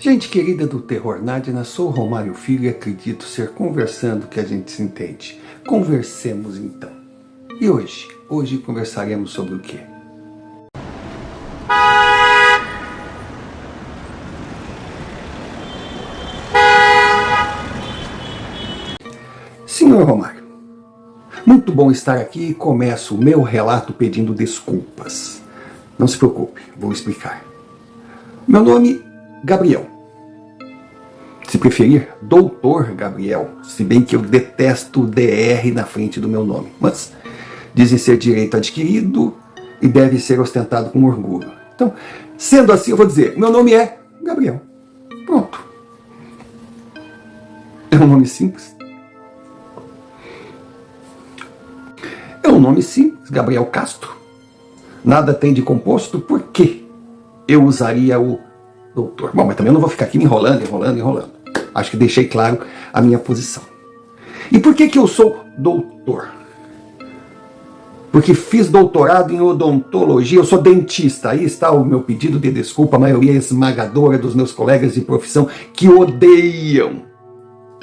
Gente querida do Terror Nádina, sou Romário Filho e acredito ser conversando que a gente se entende. Conversemos então. E hoje? Hoje conversaremos sobre o quê? Senhor Romário, muito bom estar aqui e começo o meu relato pedindo desculpas. Não se preocupe, vou explicar. Meu nome é Gabriel. Se preferir, Doutor Gabriel, se bem que eu detesto o DR na frente do meu nome. Mas dizem ser direito adquirido e deve ser ostentado com orgulho. Então, sendo assim, eu vou dizer, meu nome é Gabriel. Pronto. É um nome simples. É um nome simples, Gabriel Castro. Nada tem de composto, por que eu usaria o doutor? Bom, mas também eu não vou ficar aqui me enrolando. Acho que deixei claro a minha posição. E por que eu sou doutor? Porque fiz doutorado em odontologia, eu sou dentista. Aí está o meu pedido de desculpa, a maioria esmagadora dos meus colegas de profissão que odeiam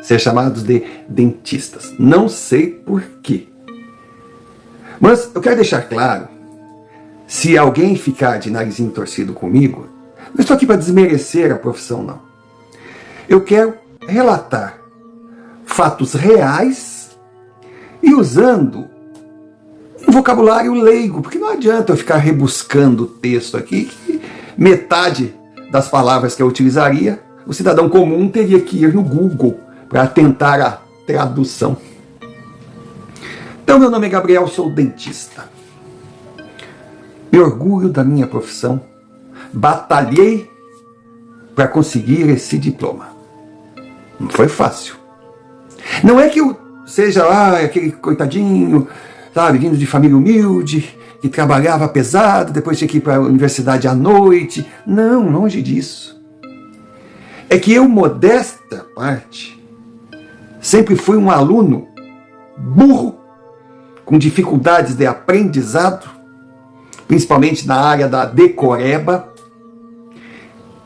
ser chamados de dentistas. Não sei por quê. Mas eu quero deixar claro, se alguém ficar de narizinho torcido comigo, não estou aqui para desmerecer a profissão, não. Eu quero relatar fatos reais e usando um vocabulário leigo, porque não adianta eu ficar rebuscando o texto aqui, que metade das palavras que eu utilizaria, o cidadão comum teria que ir no Google para tentar a tradução. Então, meu nome é Gabriel, sou dentista. Me orgulho da minha profissão. Batalhei para conseguir esse diploma. Não foi fácil. Não é que eu seja aquele coitadinho, sabe, vindo de família humilde, que trabalhava pesado, depois tinha que ir para a universidade à noite. Não, longe disso. É que eu, modesta parte, sempre fui um aluno burro, com dificuldades de aprendizado, principalmente na área da decoreba,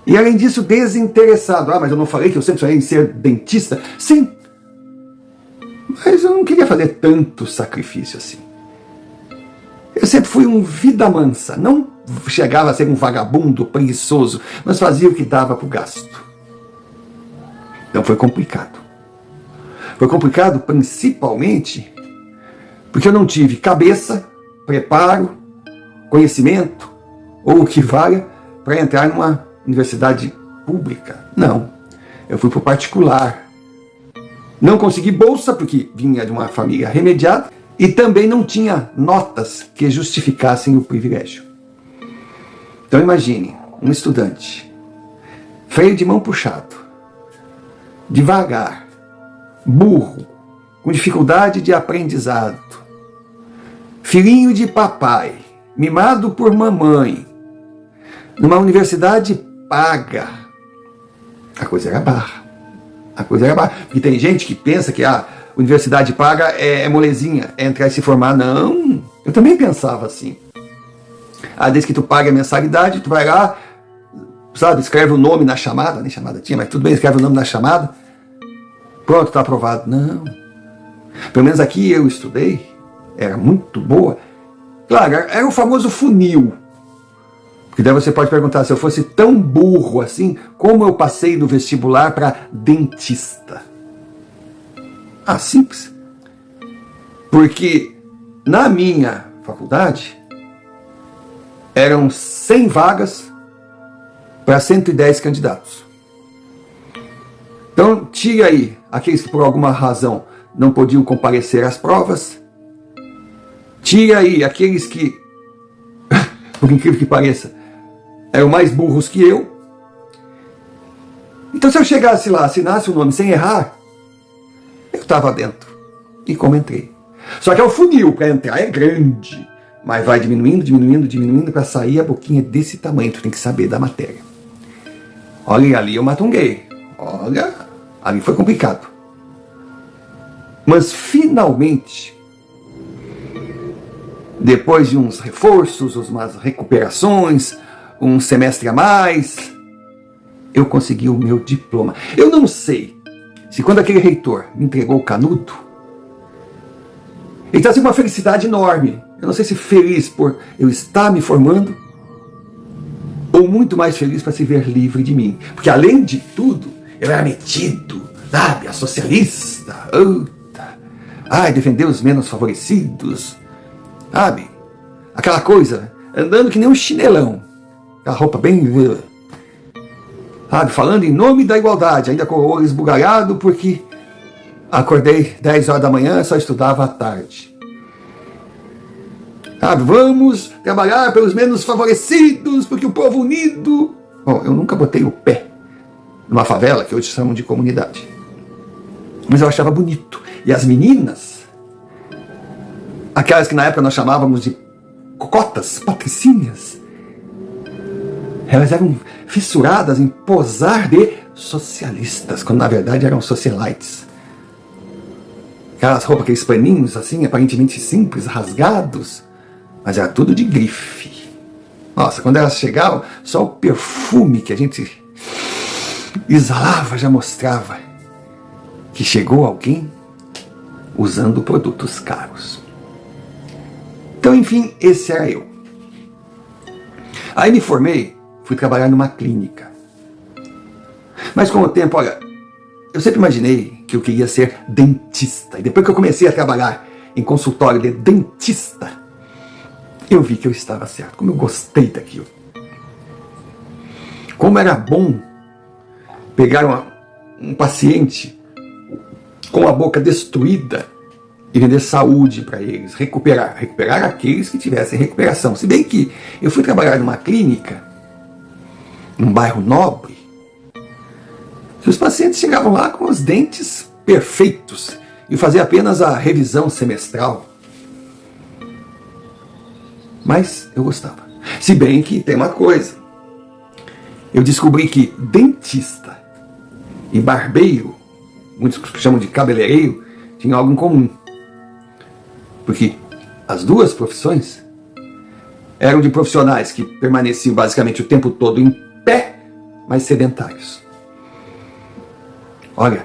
e além disso desinteressado. Mas eu não falei que eu sempre sonhei em ser dentista? Sim, mas eu não queria fazer tanto sacrifício assim. Eu sempre fui um vida mansa, não chegava a ser um vagabundo preguiçoso, mas fazia o que dava para o gasto. Então foi complicado. Foi complicado principalmente porque eu não tive cabeça, preparo, conhecimento, ou o que valha, para entrar numa universidade pública. Não, eu fui para o particular. Não consegui bolsa, porque vinha de uma família remediada, e também não tinha notas que justificassem o privilégio. Então imagine, um estudante, freio de mão puxado, devagar, burro, com dificuldade de aprendizado, filhinho de papai, mimado por mamãe, numa universidade paga. A coisa era barra. Porque tem gente que pensa que a universidade paga é molezinha, é entrar e se formar. Não, eu também pensava assim. Desde que tu paga a mensalidade, tu vai lá, sabe, escreve o nome na chamada, nem chamada tinha, mas tudo bem, escreve o nome na chamada, pronto, está aprovado. Não. Pelo menos aqui eu estudei, era muito boa. Claro, era o famoso funil. Porque daí você pode perguntar, se eu fosse tão burro assim, como eu passei no vestibular para dentista? Simples. Porque na minha faculdade, eram 100 vagas para 110 candidatos. Então, tira aí aqueles que por alguma razão não podiam comparecer às provas. Tira aí aqueles que, por incrível que pareça, eram mais burros que eu. Então, se eu chegasse lá, assinasse o nome sem errar, eu estava dentro. E como entrei. Só que é o funil, para entrar é grande, mas vai diminuindo, para sair a boquinha desse tamanho. Tu tem que saber da matéria. Olha, ali eu matunguei. Olha, ali foi complicado. Mas finalmente, depois de uns reforços, umas recuperações, um semestre a mais, eu consegui o meu diploma. Eu não sei se quando aquele reitor me entregou o canudo, ele trazia uma felicidade enorme. Eu não sei se feliz por eu estar me formando, ou muito mais feliz para se ver livre de mim. Porque além de tudo, eu era metido, sabe, a socialista, defender os menos favorecidos, sabe, aquela coisa, andando que nem um chinelão, aquela roupa bem, sabe, falando em nome da igualdade, ainda com o olho esbugalhado, porque acordei 10 horas da manhã, só estudava à tarde. Sabe, vamos trabalhar pelos menos favorecidos, porque o povo unido... Bom, eu nunca botei o pé numa favela, que hoje chamam de comunidade. Mas eu achava bonito. E as meninas, aquelas que na época nós chamávamos de cocotas, patricinhas, elas eram fissuradas em posar de socialistas, quando na verdade eram socialites. Aquelas roupas, aqueles paninhos assim, aparentemente simples, rasgados, mas era tudo de grife. Nossa, quando elas chegavam, só o perfume que a gente exalava já mostrava que chegou alguém usando produtos caros. Então, enfim, esse era eu. Aí me formei, fui trabalhar numa clínica. Mas com o tempo, olha, eu sempre imaginei que eu queria ser dentista. E depois que eu comecei a trabalhar em consultório de dentista, eu vi que eu estava certo, como eu gostei daquilo. Como era bom pegar um paciente com a boca destruída e vender saúde para eles, recuperar aqueles que tivessem recuperação. Se bem que eu fui trabalhar numa clínica, num bairro nobre, que os pacientes chegavam lá com os dentes perfeitos e faziam apenas a revisão semestral. Mas eu gostava. Se bem que tem uma coisa. Eu descobri que dentista e barbeiro, muitos chamam de cabeleireiro, tinham algo em comum. Porque as duas profissões eram de profissionais que permaneciam basicamente o tempo todo em pé, mas sedentários. Olha,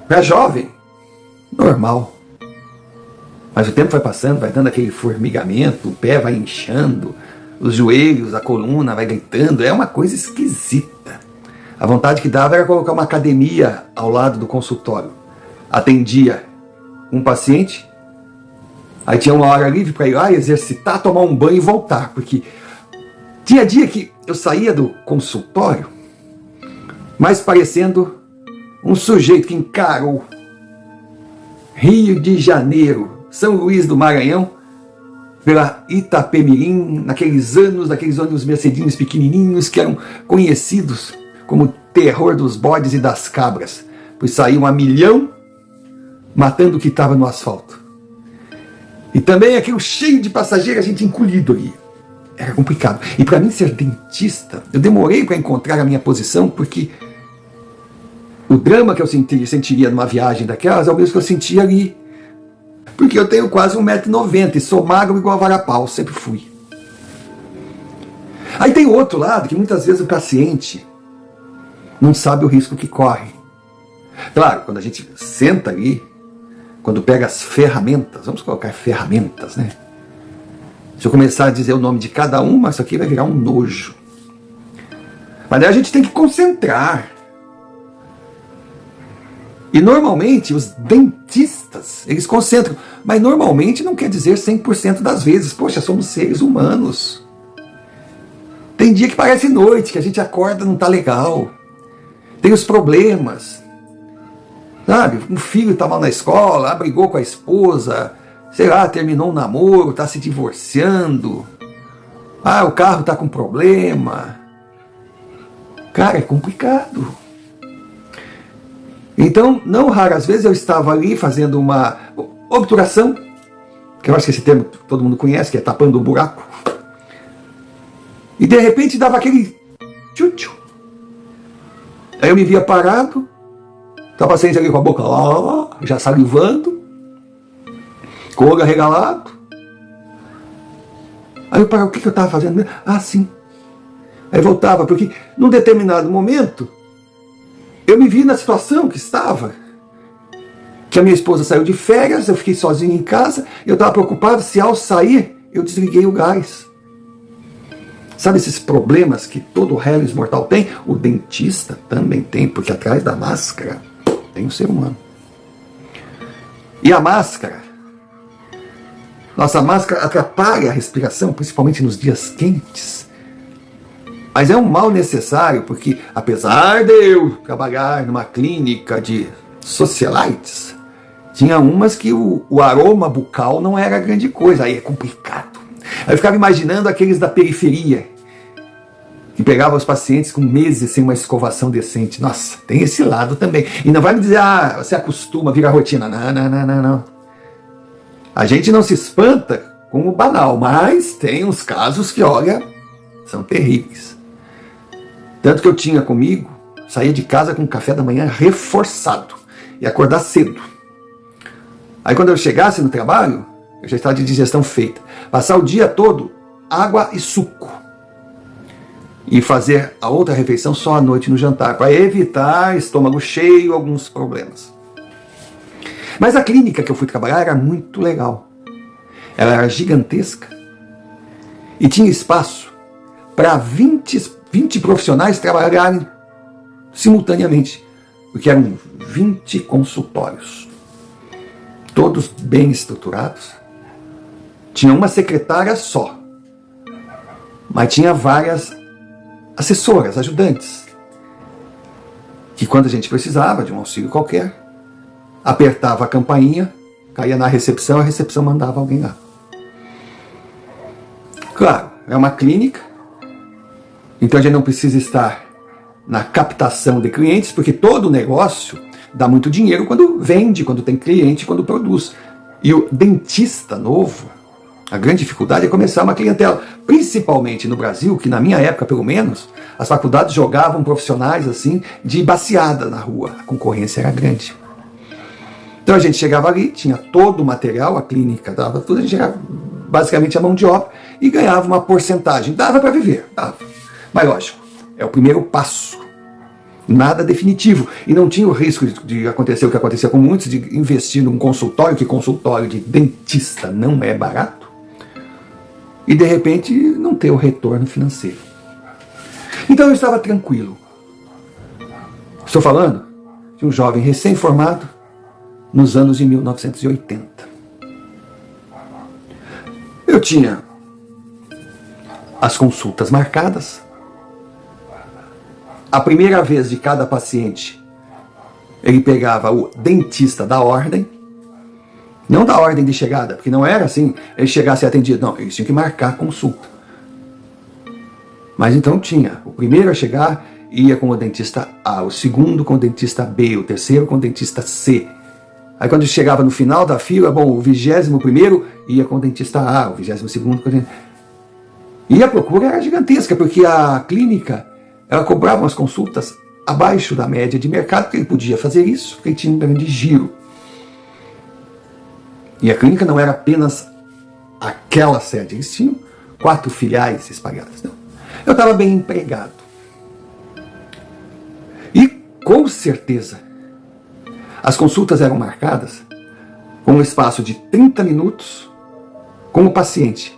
para jovem, normal. Mas o tempo vai passando, vai dando aquele formigamento, o pé vai inchando, os joelhos, a coluna vai gritando, é uma coisa esquisita. A vontade que dava era colocar uma academia ao lado do consultório. Atendia um paciente, aí tinha uma hora livre para ir lá exercitar, tomar um banho e voltar, porque tinha dia que eu saía do consultório, mas parecendo um sujeito que encarou Rio de Janeiro, São Luís do Maranhão, pela Itapemirim, naqueles anos, daqueles ônibus mercedinhos pequenininhos que eram conhecidos como o terror dos bodes e das cabras, pois saíam a milhão matando o que estava no asfalto. E também aquilo cheio de passageiros, a gente encolhido ali. Era complicado. E para mim ser dentista, eu demorei para encontrar a minha posição, porque o drama que eu sentiria numa viagem daquelas é o mesmo que eu sentia ali. Porque eu tenho quase 1,90 m e sou magro igual a varapau, sempre fui. Aí tem o outro lado, que muitas vezes o paciente não sabe o risco que corre. Claro, quando a gente senta ali, quando pega as ferramentas, vamos colocar ferramentas, né? Se eu começar a dizer o nome de cada uma, isso aqui vai virar um nojo. Mas daí a gente tem que concentrar. E normalmente os dentistas, eles concentram, mas normalmente não quer dizer 100% das vezes. Poxa, somos seres humanos. Tem dia que parece noite, que a gente acorda e não está legal. Tem os problemas. Sabe, um filho está mal na escola, brigou com a esposa, sei lá, terminou um namoro, está se divorciando. O carro está com problema. Cara, é complicado. Então, não raras vezes eu estava ali fazendo uma obturação, que eu acho que esse termo todo mundo conhece, que é tapando o buraco. E de repente dava aquele tchutchu. Aí eu me via parado, o paciente ali com a boca lá, já salivando, com o olho arregalado. Aí eu parei, o que eu estava fazendo? Sim, Aí voltava, porque num determinado momento eu me vi na situação que estava, que a minha esposa saiu de férias, eu fiquei sozinho em casa, eu estava preocupado se ao sair eu desliguei o gás. Sabe esses problemas que todo réis mortal tem? O dentista também tem, porque atrás da máscara tem um ser humano. E a máscara, nossa máscara atrapalha a respiração, principalmente nos dias quentes. Mas é um mal necessário, porque apesar de eu trabalhar numa clínica de socialites, tinha umas que o aroma bucal não era grande coisa, aí é complicado. Aí eu ficava imaginando aqueles da periferia, que pegavam os pacientes com meses sem uma escovação decente. Nossa, tem esse lado também. E não vai me dizer, você acostuma, vira rotina. Não. A gente não se espanta com o banal, mas tem uns casos que, olha, são terríveis. Tanto que eu tinha comigo, saía de casa com café da manhã reforçado e acordar cedo. Aí quando eu chegasse no trabalho, eu já estava de digestão feita. Passar o dia todo, água e suco. E fazer a outra refeição só à noite no jantar, para evitar estômago cheio, alguns problemas. Mas a clínica que eu fui trabalhar era muito legal. Ela era gigantesca e tinha espaço para 20 profissionais trabalharem simultaneamente, porque eram 20 consultórios, todos bem estruturados. Tinha uma secretária só, mas tinha várias assessoras, ajudantes, que quando a gente precisava de um auxílio qualquer, apertava a campainha, caía na recepção, a recepção mandava alguém lá. Claro, é uma clínica, então a gente não precisa estar na captação de clientes, porque todo negócio dá muito dinheiro quando vende, quando tem cliente, quando produz. E o dentista novo, a grande dificuldade é começar uma clientela, principalmente no Brasil, que na minha época, pelo menos, as faculdades jogavam profissionais assim de baciada na rua. A concorrência era grande. Então a gente chegava ali, tinha todo o material, a clínica dava tudo, a gente chegava basicamente a mão de obra e ganhava uma porcentagem. Dava para viver, dava. Mas lógico, é o primeiro passo. Nada definitivo. E não tinha o risco de acontecer o que acontecia com muitos, de investir num consultório, que consultório de dentista não é barato, e de repente não ter o retorno financeiro. Então eu estava tranquilo. Estou falando de um jovem recém-formado nos anos de 1980. Eu tinha as consultas marcadas. A primeira vez de cada paciente, ele pegava o dentista da ordem, não da ordem de chegada, porque não era assim, ele chegasse e atendido, não, eles tinham que marcar a consulta. Mas então tinha, o primeiro a chegar ia com o dentista A, o segundo com o dentista B, o terceiro com o dentista C. Aí quando chegava no final da fila, bom, o 21º ia com o dentista A, o 22º com o dentista... E a procura era gigantesca, porque a clínica, ela cobrava umas consultas abaixo da média de mercado, porque ele podia fazer isso, porque ele tinha um grande giro. E a clínica não era apenas aquela sede, eles tinham 4 filiais espalhadas. Não. Eu estava bem empregado. E, com certeza, as consultas eram marcadas com um espaço de 30 minutos com o paciente,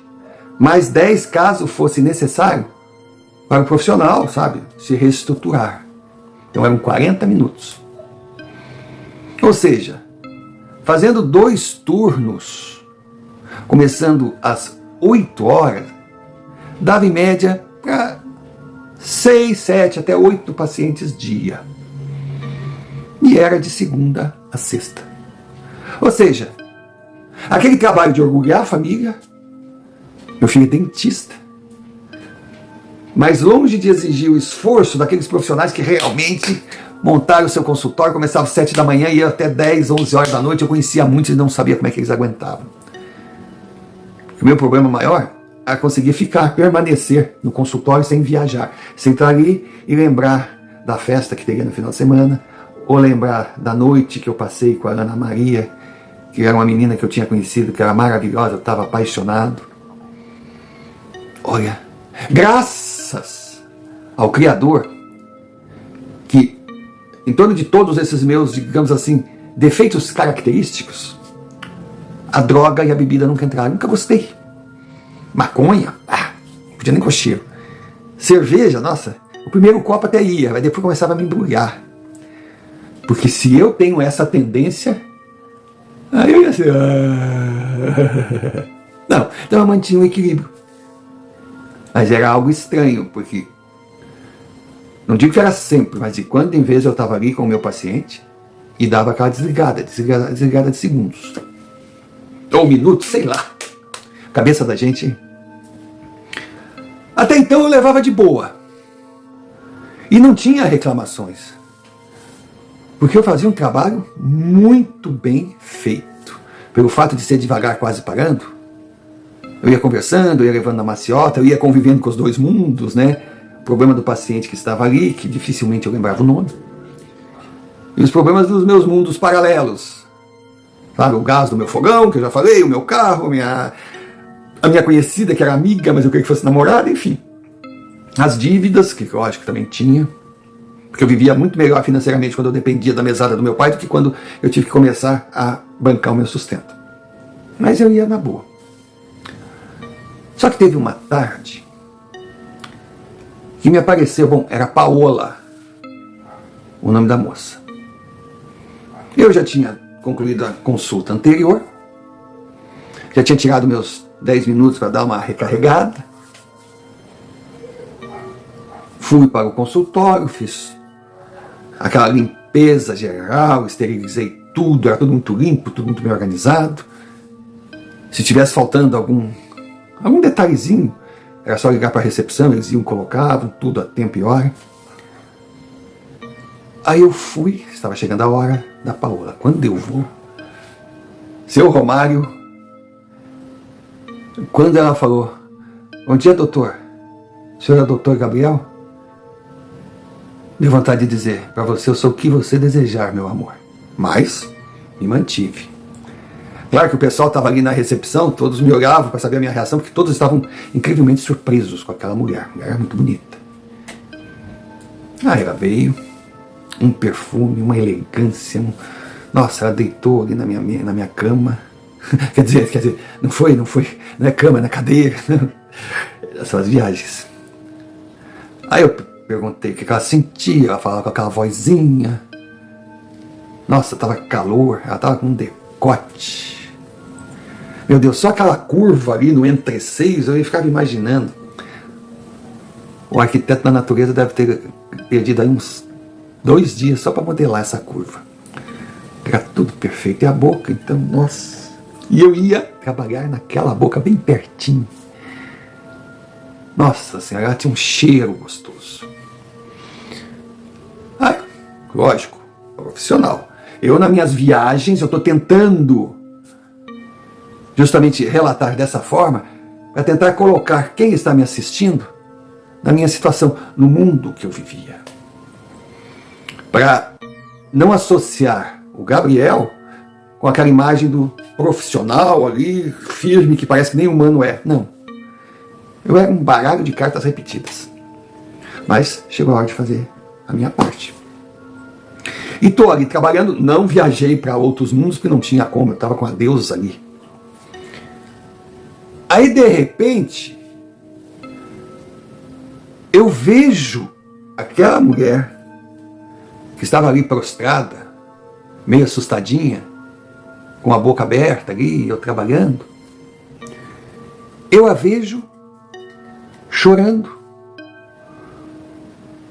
mais 10 caso fosse necessário para o profissional, sabe, se reestruturar. Então eram 40 minutos. Ou seja, fazendo 2 turnos, começando às 8 horas, dava em média para 6, 7, até 8 pacientes dia. E era de segunda a sexta. Ou seja, aquele trabalho de orgulhar a família, meu filho é dentista, mas longe de exigir o esforço daqueles profissionais que realmente montaram o seu consultório, começava às 7 da manhã e ia até 10, 11 horas da noite. Eu conhecia muitos e não sabia como é que eles aguentavam. O meu problema maior era conseguir ficar, permanecer no consultório sem viajar, sem estar ali e lembrar da festa que teria no final de semana, ou lembrar da noite que eu passei com a Ana Maria, que era uma menina que eu tinha conhecido, que era maravilhosa, eu estava apaixonado. Olha, graças ao Criador que, em torno de todos esses meus, digamos assim, defeitos característicos, a droga e a bebida nunca entraram. Nunca gostei. Maconha, não podia nem com cheiro. Cerveja, nossa, o primeiro copo até ia, mas depois começava a me embrulhar. Porque se eu tenho essa tendência, aí eu ia ser... Não, então eu mantinha um equilíbrio. Mas era algo estranho, porque... Não digo que era sempre, mas de quando em vez eu estava ali com o meu paciente e dava aquela desligada de segundos. Ou minutos, sei lá. Cabeça da gente. Até então eu levava de boa. E não tinha reclamações. Porque eu fazia um trabalho muito bem feito. Pelo fato de ser devagar, quase parando. Eu ia conversando, eu ia levando na maciota, eu ia convivendo com os dois mundos, né? O problema do paciente que estava ali, que dificilmente eu lembrava o nome. E os problemas dos meus mundos paralelos. Sabe, o gás do meu fogão, que eu já falei, o meu carro, a minha conhecida, que era amiga, mas eu queria que fosse namorada, enfim. As dívidas, que eu acho que também tinha. Porque eu vivia muito melhor financeiramente quando eu dependia da mesada do meu pai do que quando eu tive que começar a bancar o meu sustento. Mas eu ia na boa. Só que teve uma tarde que me apareceu, bom, era Paola, o nome da moça. Eu já tinha concluído a consulta anterior, já tinha tirado meus 10 minutos para dar uma recarregada, fui para o consultório, fiz aquela limpeza geral, esterilizei tudo, era tudo muito limpo, tudo muito bem organizado. Se tivesse faltando algum detalhezinho, era só ligar para a recepção, eles iam, colocavam tudo a tempo e hora. Aí eu fui, estava chegando a hora da Paola. Quando eu vou, seu Romário, quando ela falou, bom dia, doutor, o senhor é o doutor Gabriel? Deu vontade de dizer para você, eu sou o que você desejar, meu amor. Mas me mantive. Claro que o pessoal estava ali na recepção, todos me olhavam para saber a minha reação, porque todos estavam incrivelmente surpresos com aquela mulher. A mulher era muito bonita. Ela veio, um perfume, uma elegância. Nossa, ela deitou ali na minha cama. quer dizer, não é cama, é na cadeira. Essas viagens. Aí eu perguntei o que ela sentia, ela falava com aquela vozinha. Nossa, estava calor, ela estava com um decote. Meu Deus, só aquela curva ali no entreceios, eu ficava imaginando. O arquiteto da natureza deve ter perdido aí uns 2 dias só para modelar essa curva. Era tudo perfeito. E a boca, então, nossa. E eu ia trabalhar naquela boca bem pertinho. Nossa Senhora, ela tinha um cheiro gostoso. Ah, lógico, profissional. Eu, nas minhas viagens, eu estou tentando justamente relatar dessa forma para tentar colocar quem está me assistindo na minha situação, no mundo que eu vivia. Para não associar o Gabriel com aquela imagem do profissional ali, firme, que parece que nem humano é. Não. Eu era um baralho de cartas repetidas. Mas chegou a hora de fazer a minha parte. E estou ali trabalhando, não viajei para outros mundos, porque não tinha como, eu estava com a deusa ali. Aí, de repente, eu vejo aquela mulher que estava ali prostrada, meio assustadinha, com a boca aberta ali, eu trabalhando. Eu a vejo chorando.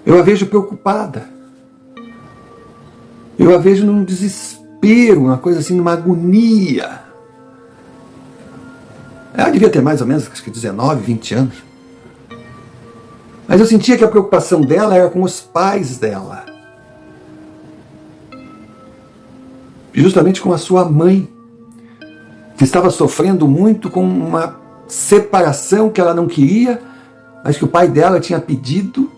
Eu a vejo preocupada. Eu a vejo num desespero, uma coisa assim, numa agonia. Ela devia ter mais ou menos, acho que 19, 20 anos. Mas eu sentia que a preocupação dela era com os pais dela. Justamente com a sua mãe, que estava sofrendo muito com uma separação que ela não queria, mas que o pai dela tinha pedido,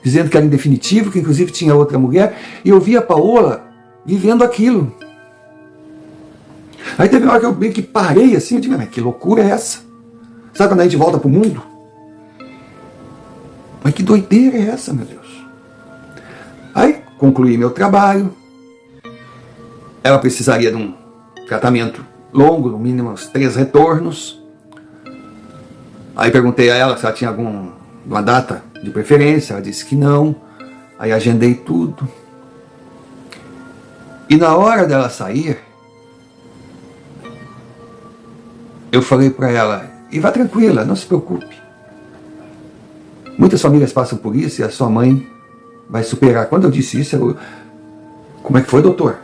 dizendo que era indefinitivo, que inclusive tinha outra mulher, e eu via a Paola vivendo aquilo. Aí teve uma hora que eu meio que parei assim, eu digo, mas que loucura é essa? Sabe quando a gente volta para o mundo? Mas que doideira é essa, meu Deus? Aí concluí meu trabalho. Ela precisaria de um tratamento longo, no mínimo uns 3 retornos. Aí perguntei a ela se ela tinha alguma data de preferência. Ela disse que não. Aí agendei tudo. E na hora dela sair, eu falei para ela: e vá tranquila, não se preocupe. Muitas famílias passam por isso e a sua mãe vai superar. Quando eu disse isso, ela: como é que foi, doutor?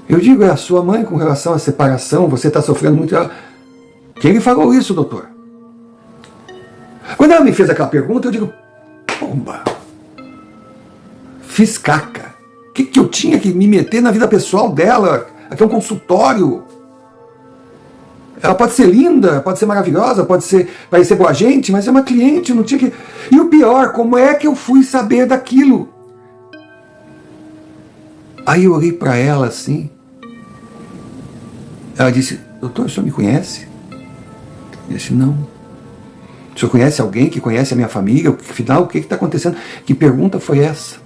Eu digo: é a sua mãe com relação à separação, você está sofrendo muito. Ela: quem lhe falou isso, doutor? Quando ela me fez aquela pergunta, eu digo: pomba, fiz caca. O que eu tinha que me meter na vida pessoal dela? Aqui é um consultório. Ela pode ser linda, pode ser maravilhosa, pode parecer boa gente, mas é uma cliente, eu não tinha que... E o pior, como é que eu fui saber daquilo? Aí eu olhei para ela assim. Ela disse: doutor, o senhor me conhece? Eu disse: não. O senhor conhece alguém que conhece a minha família? Afinal, o que está acontecendo? Que pergunta foi essa?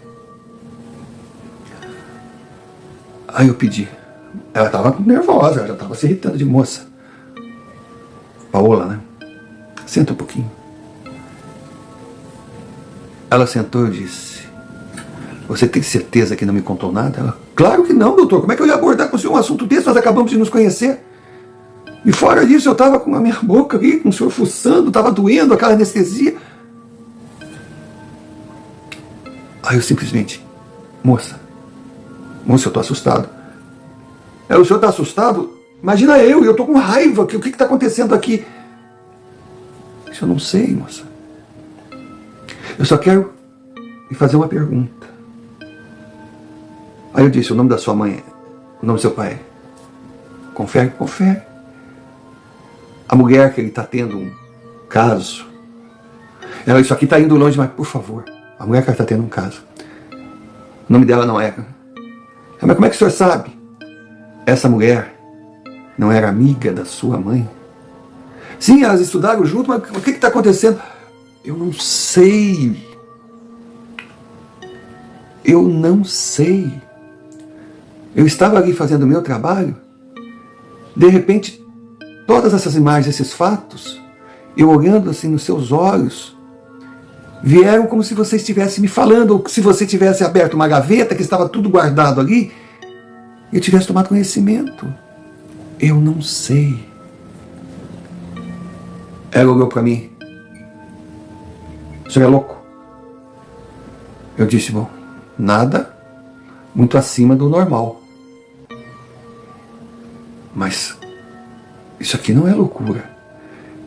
Aí eu pedi. Ela estava nervosa, ela já estava se irritando de moça. Paola, né? Senta um pouquinho. Ela sentou e disse: você tem certeza que não me contou nada? Ela: claro que não, doutor. Como é que eu ia abordar com o senhor um assunto desse? Nós acabamos de nos conhecer. E fora disso, eu estava com a minha boca ali, com o senhor fuçando, estava doendo, aquela anestesia. Aí eu simplesmente: moça, eu estou assustado. O senhor está assustado? Imagina eu estou com raiva. O que está acontecendo aqui? Eu não sei, moça. Eu só quero lhe fazer uma pergunta. Aí eu disse: o nome da sua mãe, o nome do seu pai? Confere? Confere. A mulher que ele está tendo um caso. Ela: isso aqui está indo longe, mas por favor. A mulher que está tendo um caso. O nome dela não é. Mas como é que o senhor sabe? Essa mulher não era amiga da sua mãe? Sim, elas estudaram junto, mas o que está acontecendo? Eu não sei. Eu não sei. Eu estava ali fazendo o meu trabalho. De repente, todas essas imagens, esses fatos, eu olhando assim nos seus olhos, vieram como se você estivesse me falando, ou se você tivesse aberto uma gaveta que estava tudo guardado ali, e eu tivesse tomado conhecimento. Eu não sei. Ela olhou para mim: o senhor é louco? Eu disse: bom, nada muito acima do normal. Mas isso aqui não é loucura.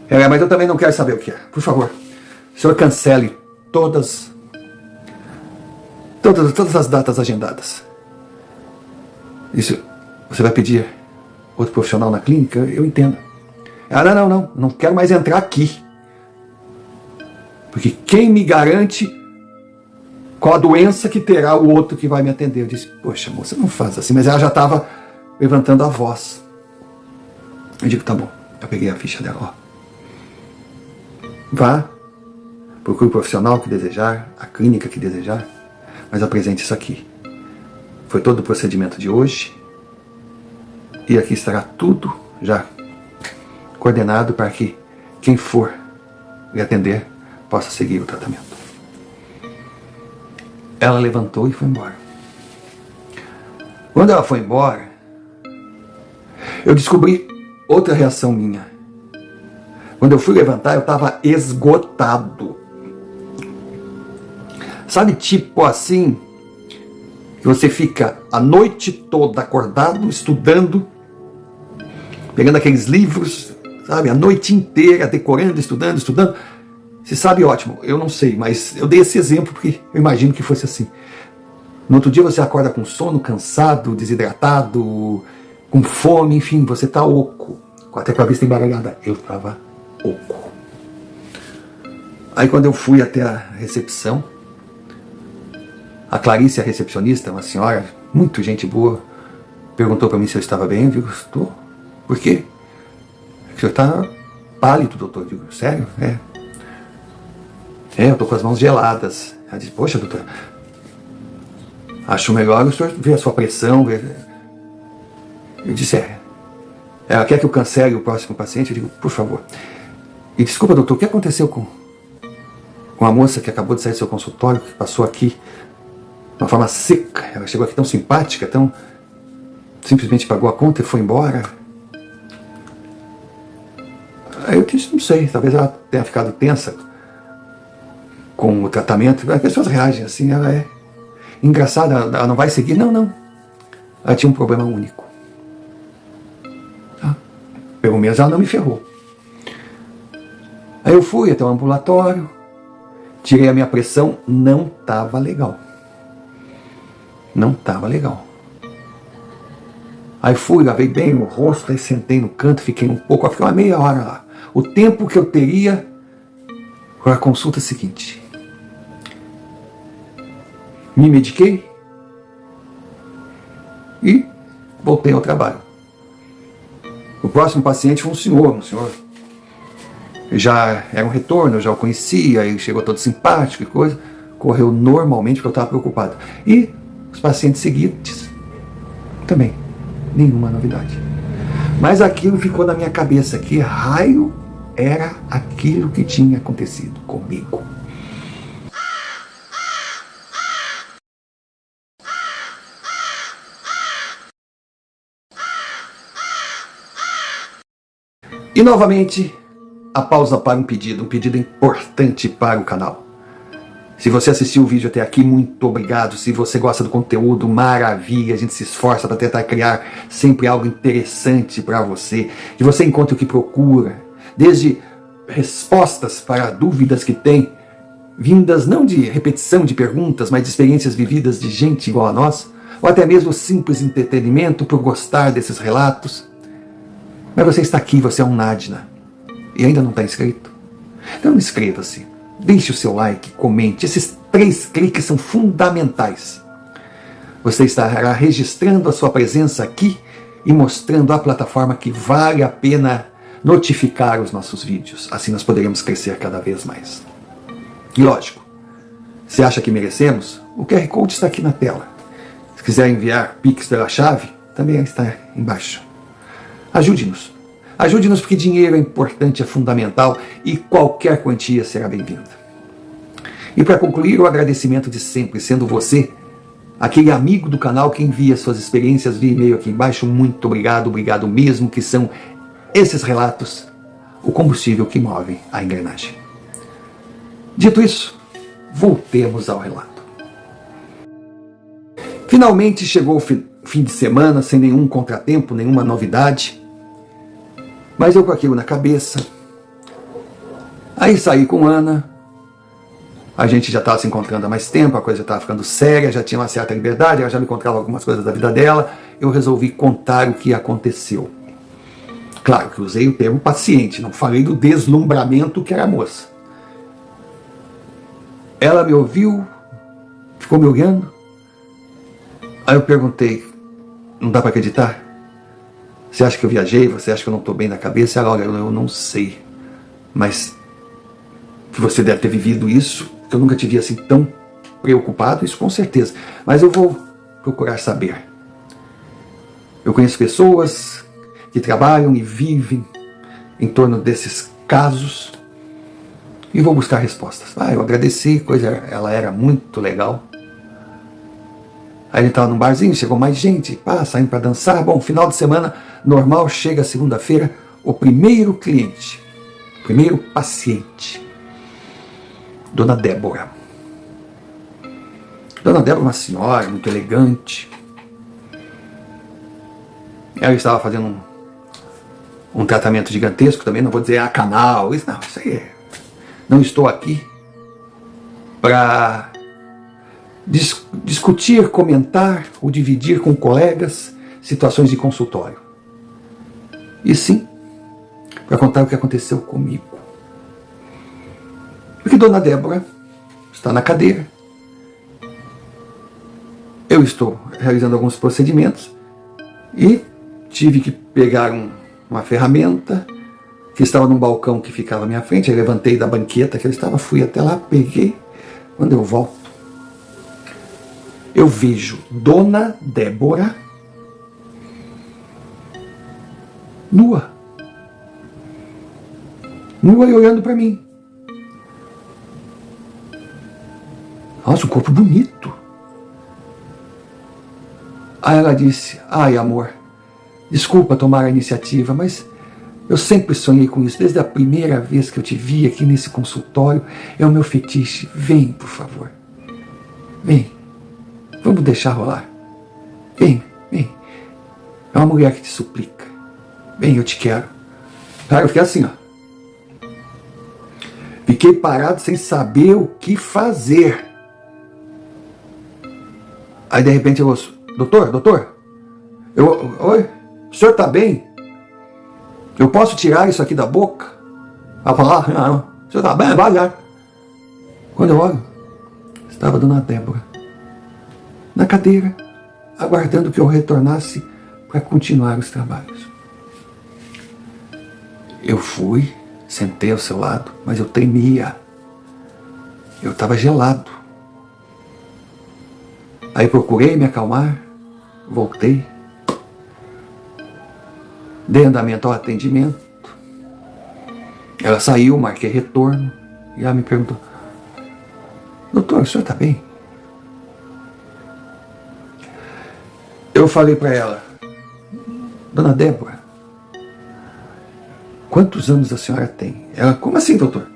Ela: mas eu também não quero saber o que é. Por favor, o senhor cancele todas as datas agendadas. Isso, você vai pedir outro profissional na clínica? Eu entendo. Ela: não quero mais entrar aqui. Porque quem me garante qual a doença que terá o outro que vai me atender? Eu disse: poxa, moça, não faz assim. Mas ela já estava levantando a voz. Eu digo: tá bom. Eu peguei a ficha dela. Ó. Vá, procure o profissional que desejar, a clínica que desejar, mas apresente isso aqui. Foi todo o procedimento de hoje. E aqui estará tudo já coordenado para que quem for lhe atender possa seguir o tratamento. Ela levantou e foi embora. Quando ela foi embora, eu descobri outra reação minha. Quando eu fui levantar, eu estava esgotado. Sabe, tipo assim, que você fica a noite toda acordado, estudando, pegando aqueles livros, sabe, a noite inteira, decorando, estudando. Você sabe, ótimo, eu não sei, mas eu dei esse exemplo porque eu imagino que fosse assim. No outro dia você acorda com sono, cansado, desidratado, com fome, enfim, você está oco, até com a vista embaralhada. Eu estava oco. Aí quando eu fui até a recepção, a Clarice, a recepcionista, uma senhora, muito gente boa, perguntou para mim se eu estava bem. Eu digo: estou. Por quê? O senhor está pálido, doutor. Eu digo: sério? É. Eu tô com as mãos geladas. Ela disse, poxa, doutor, acho melhor o senhor ver a sua pressão. Eu disse, ela quer que eu cancele o próximo paciente? Eu digo, por favor. E desculpa, doutor, o que aconteceu com a moça que acabou de sair do seu consultório, que passou aqui de uma forma seca? Ela chegou aqui tão simpática, tão... simplesmente pagou a conta e foi embora. Aí eu disse, não sei, talvez ela tenha ficado tensa com o tratamento. As pessoas reagem assim, ela é engraçada, ela não vai seguir. Não. Ela tinha um problema único. Pelo menos ela não me ferrou. Aí eu fui até o ambulatório, tirei a minha pressão, não estava legal. Não estava legal. Aí fui, lavei bem o rosto, aí sentei no canto, fiquei fiquei uma meia hora lá. O tempo que eu teria para a consulta seguinte. Me mediquei e voltei ao trabalho. O próximo paciente foi um senhor já era um retorno, eu já o conhecia, ele chegou todo simpático e coisa, correu normalmente porque eu estava preocupado. E os pacientes seguintes também, nenhuma novidade. Mas aquilo ficou na minha cabeça, que raio era aquilo que tinha acontecido comigo. E novamente, a pausa para um pedido importante para o canal. Se você assistiu o vídeo até aqui, muito obrigado. Se você gosta do conteúdo, maravilha. A gente se esforça para tentar criar sempre algo interessante para você. Que você encontre o que procura. Desde respostas para dúvidas que tem, vindas não de repetição de perguntas, mas de experiências vividas de gente igual a nós. Ou até mesmo simples entretenimento por gostar desses relatos. Mas você está aqui, você é um Nadna, e ainda não está inscrito? Então inscreva-se, deixe o seu like, comente. Esses 3 cliques são fundamentais. Você estará registrando a sua presença aqui e mostrando à plataforma que vale a pena notificar os nossos vídeos. Assim nós poderemos crescer cada vez mais. E lógico, se acha que merecemos, o QR Code está aqui na tela. Se quiser enviar Pix pela chave, também está embaixo. Ajude-nos. Ajude-nos porque dinheiro é importante, é fundamental e qualquer quantia será bem-vinda. E para concluir, o agradecimento de sempre, sendo você aquele amigo do canal que envia suas experiências via e-mail aqui embaixo. Muito obrigado, obrigado mesmo, que são esses relatos o combustível que move a engrenagem. Dito isso, voltemos ao relato. Finalmente chegou o fim de semana, sem nenhum contratempo, nenhuma novidade. Mas eu com aquilo na cabeça. Aí saí com Ana. A gente já estava se encontrando há mais tempo, a coisa já estava ficando séria, já tinha uma certa liberdade, ela já me contava algumas coisas da vida dela. Eu resolvi contar o que aconteceu. Claro que usei o termo paciente, não falei do deslumbramento que era a moça. Ela me ouviu, ficou me olhando. Aí eu perguntei, não dá para acreditar? Você acha que eu viajei? Você acha que eu não estou bem na cabeça? Ela, olha, eu não sei. Mas que você deve ter vivido isso, que eu nunca te vi assim tão preocupado, isso com certeza. Mas eu vou procurar saber. Eu conheço pessoas que trabalham e vivem em torno desses casos e vou buscar respostas. Eu agradeci, ela era muito legal. Aí a gente estava num barzinho, chegou mais gente, saindo para dançar. Bom, final de semana normal, chega segunda-feira, o primeiro cliente, o primeiro paciente, Dona Débora. Dona Débora é uma senhora muito elegante. Ela estava fazendo um tratamento gigantesco também, não vou dizer canal, isso aí não estou aqui para discutir, comentar ou dividir com colegas situações de consultório. E sim, para contar o que aconteceu comigo. Porque Dona Débora está na cadeira. Eu estou realizando alguns procedimentos e tive que pegar uma ferramenta que estava num balcão que ficava à minha frente. Eu levantei da banqueta que ele estava, fui até lá, peguei. Quando eu volto, eu vejo Dona Débora nua e olhando para mim. Nossa, um corpo bonito. Aí ela disse: ai, amor, desculpa tomar a iniciativa, mas eu sempre sonhei com isso, desde a primeira vez que eu te vi aqui nesse consultório. É o meu fetiche. Vem, por favor. Vem. Vamos deixar rolar. Vem. É uma mulher que te suplica. Vem, eu te quero. Cara, eu fiquei assim, ó. Fiquei parado sem saber o que fazer. Aí de repente eu ouço: doutor, oi, o senhor tá bem? Eu posso tirar isso aqui da boca? Ela fala: não, o senhor tá bem, vai já. Quando eu olho, estava a Dona Débora na cadeira, aguardando que eu retornasse para continuar os trabalhos. Eu fui, sentei ao seu lado, mas eu tremia. Eu estava gelado. Aí procurei me acalmar, voltei, dei andamento ao atendimento. Ela saiu, marquei retorno, e ela me perguntou: doutor, o senhor está bem? Eu falei para ela: Dona Débora, quantos anos a senhora tem? Ela: como assim, doutor?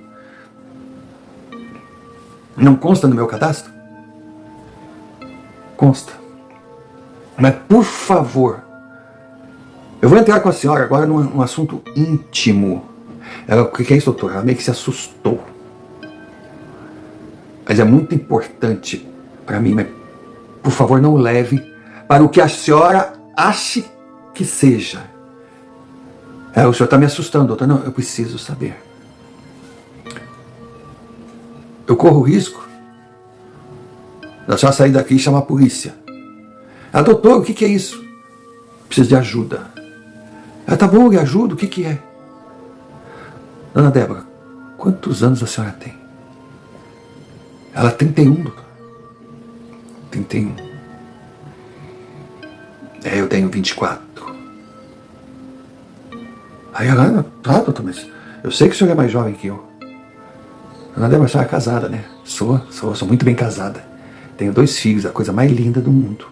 Não consta no meu cadastro? Consta. Mas, por favor, eu vou entrar com a senhora agora num assunto íntimo. Ela: o que é isso, doutor? Ela meio que se assustou. Mas é muito importante para mim, mas, por favor, não leve para o que a senhora ache que seja. O senhor está me assustando, doutor. Não, eu preciso saber. Eu corro o risco da senhora sair daqui e chamar a polícia. Ela: doutor, o que é isso? Preciso de ajuda. Ela: tá bom, eu lhe ajudo, o que é? Dona Débora, quantos anos a senhora tem? Ela: 31, doutor. 31. Eu tenho 24. Aí ela: tá, doutor, mas eu sei que o senhor é mais jovem que eu. Dona Débora, a senhora é casada, né? Sou muito bem casada. Tenho 2 filhos, a coisa mais linda do mundo.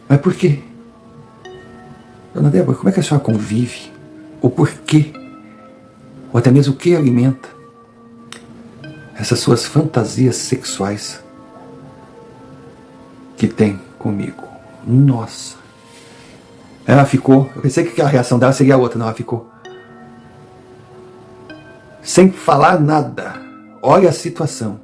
Mas por quê? Dona Débora, como é que a senhora convive? O porquê? Ou até mesmo o que alimenta essas suas fantasias sexuais que tem comigo? Nossa. Ela ficou, eu pensei que a reação dela seria outra, não, ela ficou sem falar nada. Olha a situação.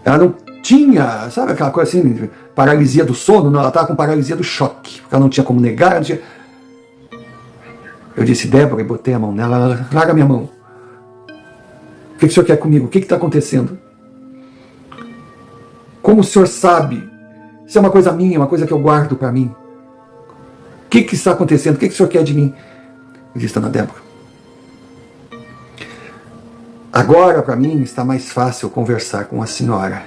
Ela não tinha, sabe aquela coisa assim, paralisia do sono? Não, ela estava com paralisia do choque, porque ela não tinha como negar, não tinha... Eu disse: Débora, e botei a mão nela. Ela: larga minha mão. O que o senhor quer comigo? O que está acontecendo? Como o senhor sabe? Isso é uma coisa minha, uma coisa que eu guardo para mim. O que está acontecendo? O que o senhor quer de mim? Eu disse: Dona Débora, agora para mim está mais fácil conversar com a senhora.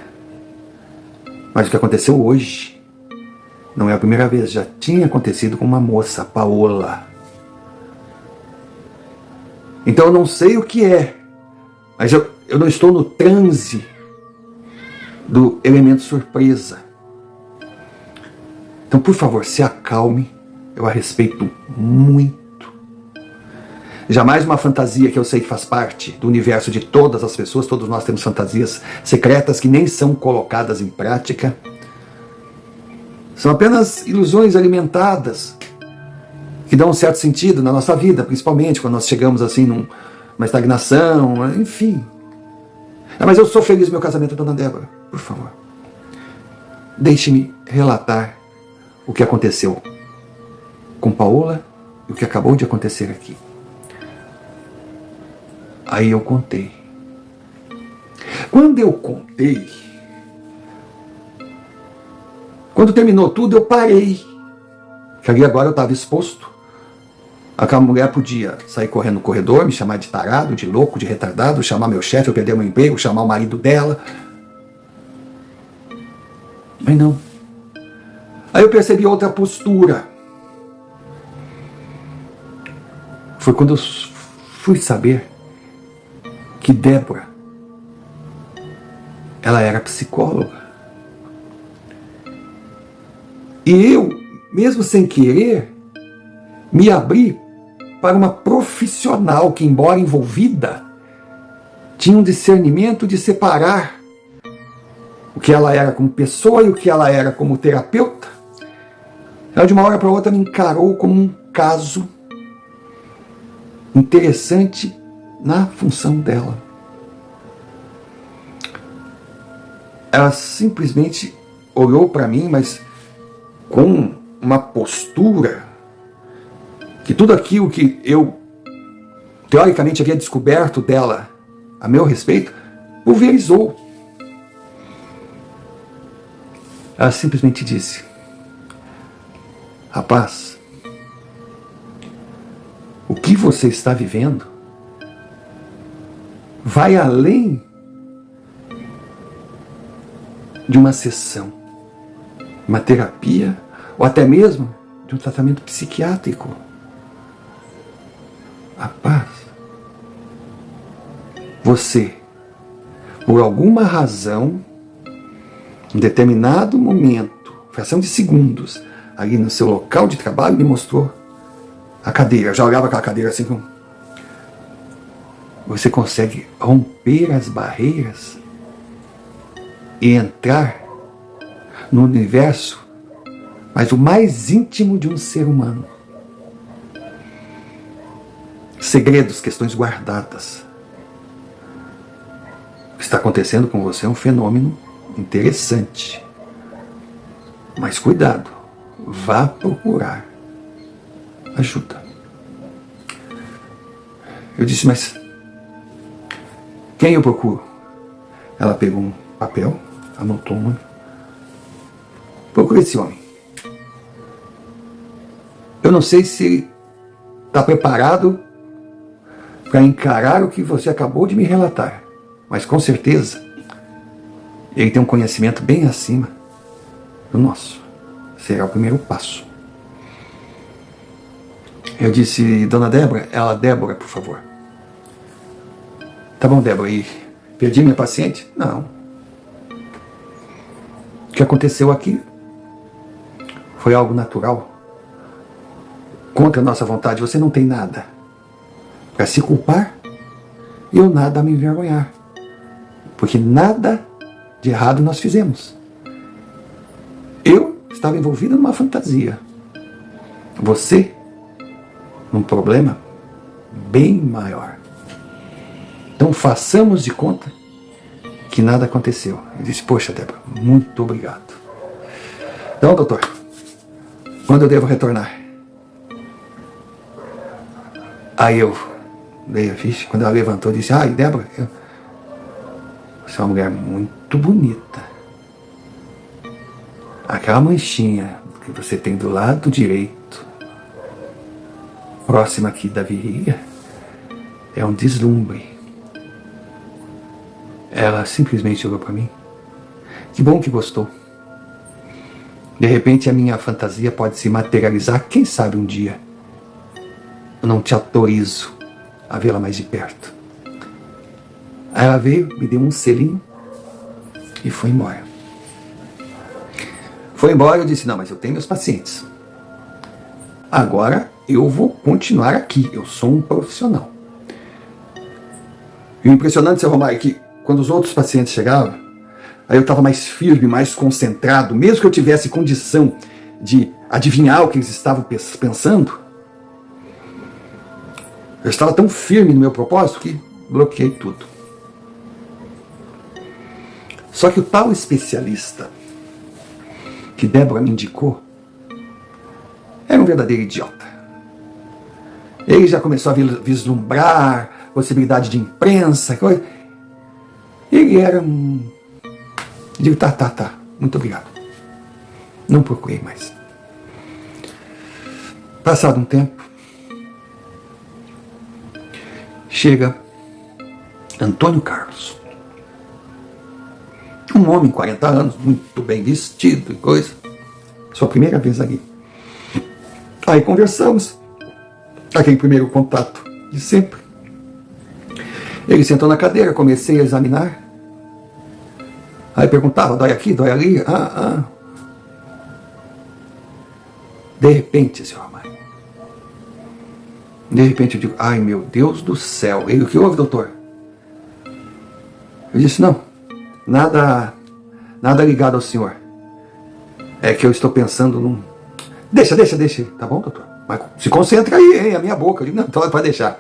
Mas o que aconteceu hoje não é a primeira vez. Já tinha acontecido com uma moça, a Paola. Então eu não sei o que é, mas eu não estou no transe do elemento surpresa. Então, por favor, se acalme. Eu a respeito muito. Jamais uma fantasia que eu sei que faz parte do universo de todas as pessoas. Todos nós temos fantasias secretas que nem são colocadas em prática. São apenas ilusões alimentadas que dão um certo sentido na nossa vida, principalmente quando nós chegamos assim numa estagnação, enfim. Mas eu sou feliz no meu casamento, Dona Débora. Por favor, deixe-me relatar o que aconteceu com Paola e o que acabou de acontecer aqui. Aí eu contei. Quando eu contei, quando terminou tudo, eu parei. Porque ali agora eu estava exposto Aquela mulher podia sair correndo no corredor, me chamar de tarado, de louco, de retardado, chamar meu chefe, eu perder meu emprego, chamar o marido dela. Mas não. Aí eu percebi outra postura. Foi quando eu fui saber que Débora, ela era psicóloga. E eu, mesmo sem querer, me abri para uma profissional que, embora envolvida, tinha um discernimento de separar o que ela era como pessoa e o que ela era como terapeuta. Ela, de uma hora para outra, me encarou como um caso interessante na função dela. Ela simplesmente olhou para mim, mas com uma postura que tudo aquilo que eu teoricamente havia descoberto dela a meu respeito pulverizou. Ela simplesmente disse: rapaz, o que você está vivendo vai além de uma sessão, uma terapia, ou até mesmo de um tratamento psiquiátrico. Rapaz, você, por alguma razão, em determinado momento, fração de segundos, ali no seu local de trabalho, me mostrou a cadeira. Eu já olhava aquela cadeira assim como... Você consegue romper as barreiras e entrar no universo, mas o mais íntimo de um ser humano. Segredos, questões guardadas. O que está acontecendo com você é um fenômeno interessante. Mas cuidado, vá procurar ajuda. Eu disse, mas quem eu procuro? Ela pegou um papel, anotou um. Procure esse homem. Eu não sei se ele está preparado para encarar o que você acabou de me relatar, mas com certeza ele tem um conhecimento bem acima do nosso. Será o primeiro passo. Eu disse, dona Débora, ela, Débora, por favor. Tá bom, Débora, e perdi minha paciente? Não. O que aconteceu aqui foi algo natural. Contra a nossa vontade, você não tem nada para se culpar e eu nada a me envergonhar. Porque nada de errado nós fizemos. Eu estava envolvido numa fantasia. Você, num problema bem maior. Então façamos de conta que nada aconteceu. Eu disse, poxa, Débora, muito obrigado. Então, doutor, quando eu devo retornar? Aí eu dei a ficha, quando ela levantou, disse, Débora, você é uma mulher muito bonita. Aquela manchinha que você tem do lado direito, próxima aqui da virilha, é um deslumbre. Ela simplesmente olhou para mim. Que bom que gostou. De repente a minha fantasia pode se materializar, quem sabe um dia. Eu não te autorizo a vê-la mais de perto. Aí ela veio, me deu um selinho e foi embora. Foi embora, eu disse, não, mas eu tenho meus pacientes. Agora eu vou continuar aqui, eu sou um profissional. E o impressionante, seu Romário, é que quando os outros pacientes chegavam, aí eu estava mais firme, mais concentrado, mesmo que eu tivesse condição de adivinhar o que eles estavam pensando, eu estava tão firme no meu propósito que bloqueei tudo. Só que o tal especialista que Débora me indicou era um verdadeiro idiota. Ele já começou a vislumbrar possibilidade de imprensa, coisa. Ele era um... Eu digo, tá, muito obrigado. Não procurei mais. Passado um tempo, chega Antônio Carlos. Um homem, 40 anos, muito bem vestido e coisa. Sua primeira vez ali. Aí conversamos. Aquele primeiro contato de sempre. Ele sentou na cadeira, comecei a examinar. Aí perguntava, dói aqui, dói ali? De repente, senhor Mário. De repente eu digo, ai meu Deus do céu. Ele, o que houve, doutor? Eu disse, não, nada ligado ao senhor. É que eu estou pensando num... Deixa, tá bom, doutor? Mas se concentra aí, hein, a minha boca. Eu digo, não, pode deixar.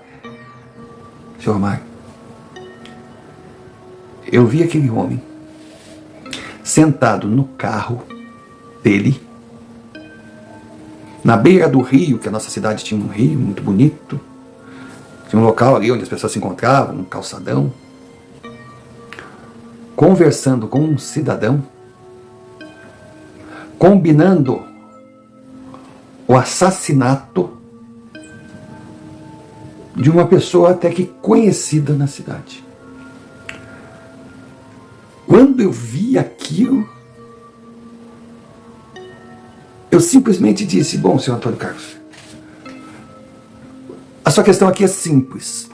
Senhor Mário, eu vi aquele homem sentado no carro dele, na beira do rio, que a nossa cidade tinha um rio muito bonito, tinha um local ali onde as pessoas se encontravam, um calçadão, conversando com um cidadão, combinando o assassinato de uma pessoa até que conhecida na cidade. Quando eu vi aquilo, eu simplesmente disse, bom, senhor Antônio Carlos, a sua questão aqui é simples.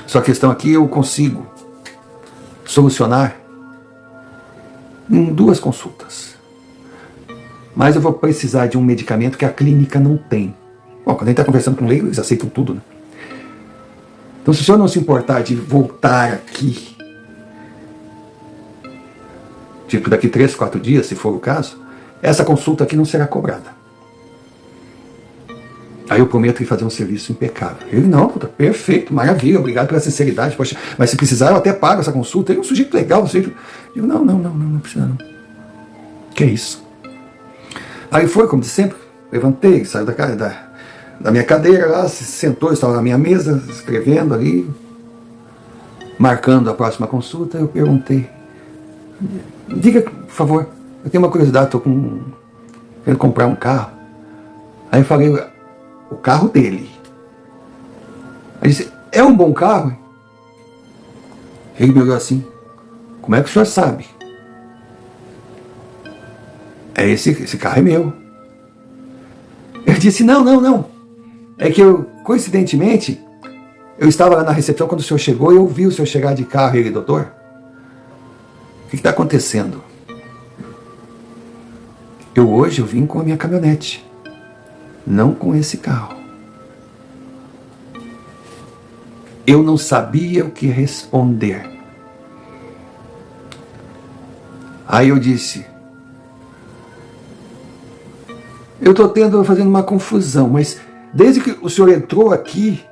A sua questão aqui eu consigo solucionar em 2 consultas. Mas eu vou precisar de um medicamento que a clínica não tem. Bom, quando a gente está conversando com leigo, eles aceitam tudo, né? Então, se o senhor não se importar de voltar aqui, tipo daqui 3, 4 dias, se for o caso, essa consulta aqui não será cobrada. Aí eu prometo fazer um serviço impecável. Ele, não, puta, perfeito, maravilha, obrigado pela sinceridade. Poxa, mas se precisar, eu até pago essa consulta. Ele é um sujeito legal. Eu digo, não precisa não. Que é isso? Aí foi, como de sempre, levantei, saiu da minha cadeira lá, se sentou, estava na minha mesa, escrevendo ali, marcando a próxima consulta. Eu perguntei, diga, por favor, eu tenho uma curiosidade, estou querendo comprar um carro. Aí eu falei, o carro dele. Aí disse, é um bom carro? Ele me olhou assim, como é que o senhor sabe? Esse carro é meu. Eu disse, não. É que eu, coincidentemente, eu estava lá na recepção quando o senhor chegou e eu vi o senhor chegar de carro. Ele, doutor, o que está acontecendo? Hoje eu vim com a minha caminhonete, não com esse carro. Eu não sabia o que responder. Aí eu disse, eu estou fazendo uma confusão, mas desde que o senhor entrou aqui,